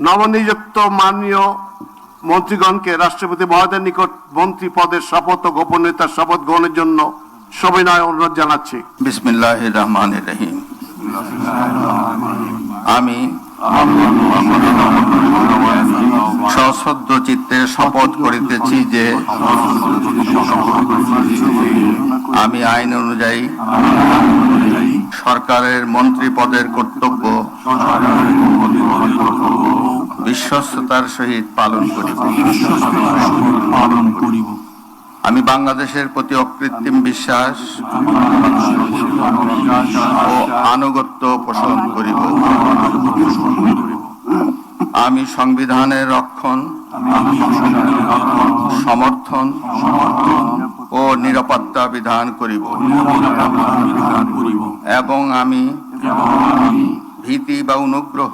নবনিযুক্ত মাননীয় মন্ত্রীগণকে রাষ্ট্রপতি মহোদয়ের নিকট মন্ত্রী পদের শপথ ও গোপনীয়তার শপথ গ্রহণের জন্য সবিনয় অনুরোধ জানাচ্ছি। বিসমিল্লাহির রহমানির রহিম। আমি সশ্রদ্ধ চিত্তে শপথ করিতেছি যে আমি আইন অনুযায়ী সরকারের মন্ত্রী পদের কর্তব্য বিশ্বস্ততার সহিত পালন করিব। আমি বাংলাদেশের প্রতি অকৃত্রিম বিশ্বাস ও আনুগত্য পোষণ করিব। আমি সংবিধানের রক্ষণ, সমর্থন ও নিরাপত্তা বিধান করিব এবং আমি ভীতি বা অনুগ্রহ,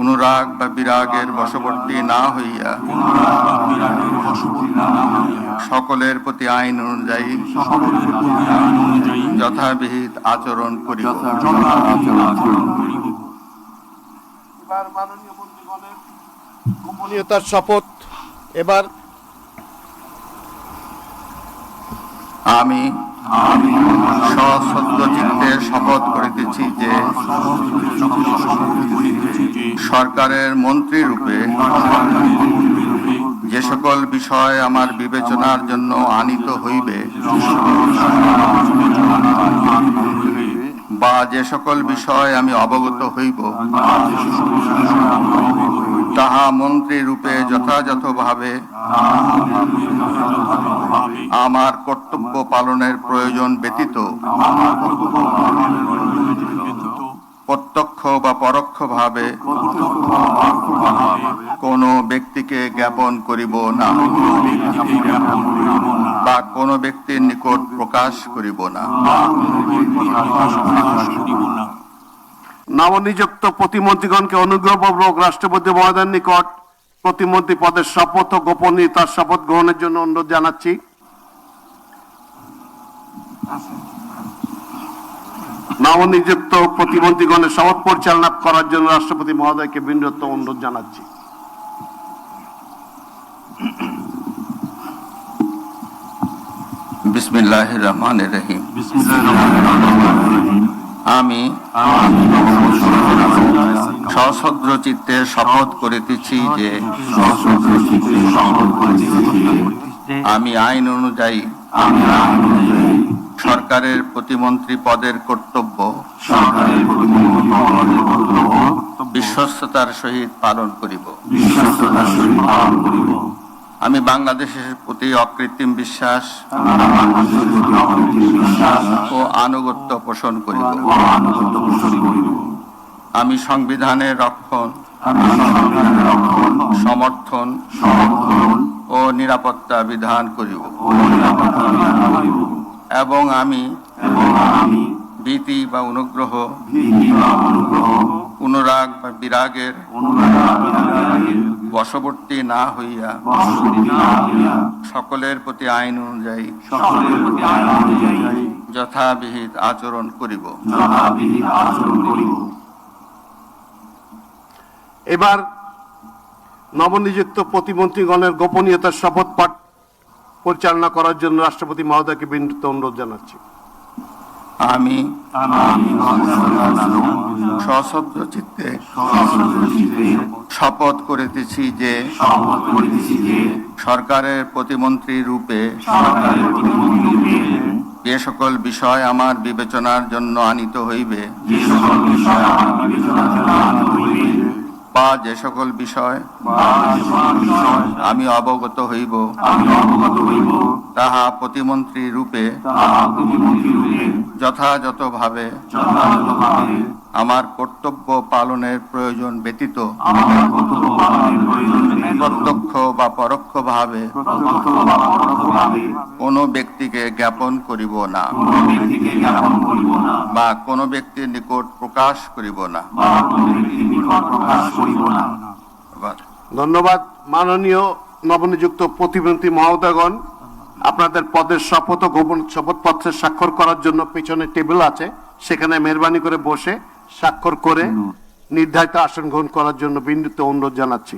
অনুরাগ বা বিরাগের বশবর্তী না হইয়া সকলের প্রতি আইন অনুযায়ী যথাবিহিত আচরণ করিব। এবার মাননীয় মন্ত্রীগণের গোপনীয়তার শপথ। এবার আমি সশ্রদ্ধ চিত্তে শপথ করিতেছি যে সরকারের মন্ত্রী রূপে যে সকল বিষয় আমার বিবেচনার জন্য আনিত হইবে বা যে সকল বিষয় আমি অবগত হইব তাহা মন্ত্রী রূপে যথাযথভাবে আমার কর্তব্য পালনের প্রয়োজন ব্যতীত প্রত্যক্ষ বা পরোক্ষভাবে কোনো ব্যক্তিকে জ্ঞাপন করিব না বা কোনো ব্যক্তির নিকট প্রকাশ করিব না। নবনিযুক্ত প্রতিমন্ত্রীগণকে অনুগ্রহপূর্বক রাষ্ট্রপতি মহোদয়ের নিকট প্রতিমন্ত্রী পদের শপথ ও গোপনীয়তার শপথ গ্রহণের জন্য অনুরোধ জানাচ্ছি। নবনিযুক্ত প্রতিমন্ত্রীগণের শপথ পরিচালনা করার জন্য রাষ্ট্রপতি মহোদয়কে বিনীত অনুরোধ জানাচ্ছি। বিসমিল্লাহির রহমানির রহিম। আমি সশ্রদ্ধ চিত্তে শপথ করিতেছি যে আমি আইন অনুযায়ী সরকারের প্রতিমন্ত্রী পদের কর্তব্য বিশ্বস্ততার সহিত পালন করিব। আমি বাংলাদেশের প্রতি অকৃত্রিম বিশ্বাস ও আনুগত্য পোষণ করিব। আমি সংবিধানের রক্ষণ, সমর্থন ও নিরাপত্তা বিধান করিব এবং আমি ভীতি বা অনুগ্রহ, অনুরাগ বা বিরাগের বশবর্তী না হইয়া সকলের প্রতি আইন অনুযায়ী যথাবিহিত আচরণ করিব। এবার নবনিযুক্ত প্রতিমন্ত্রীগণের গোপনীয়তার শপথ পাঠ পরিচালনা করার জন্য রাষ্ট্রপতি মহোদয়কে বিনীত অনুরোধ জানাচ্ছি। আমি সশ্রদ্ধ চিত্তে শপথ করিতেছি যে সরকারের প্রতিমন্ত্রী রূপে যে সকল বিষয় আমার বিবেচনার জন্য আনিত হইবে বা যে সকল বিষয় আমি অবগত হইব তাহা প্রতিমন্ত্রী রূপে যথাযথভাবে আমার কর্তব্য পালনের প্রয়োজন ব্যতীত প্রত্যক্ষ বা পরোক্ষভাবে কোনো ব্যক্তিকে জ্ঞাপন করিব না বা কোনো ব্যক্তির নিকট প্রকাশ করিব না। ধন্যবাদ। মাননীয় নবনিযুক্ত প্রতিমন্ত্রী মহোদয়গণ, আপনাদের পদের শপথ ও গোপন শপথপত্রে স্বাক্ষর করার জন্য পিছনে টেবিল আছে, সেখানে মেহরবানি করে বসে স্বাক্ষর করে নির্ধারিত আসন গ্রহণ করার জন্য বিনীত অনুরোধ জানাচ্ছি।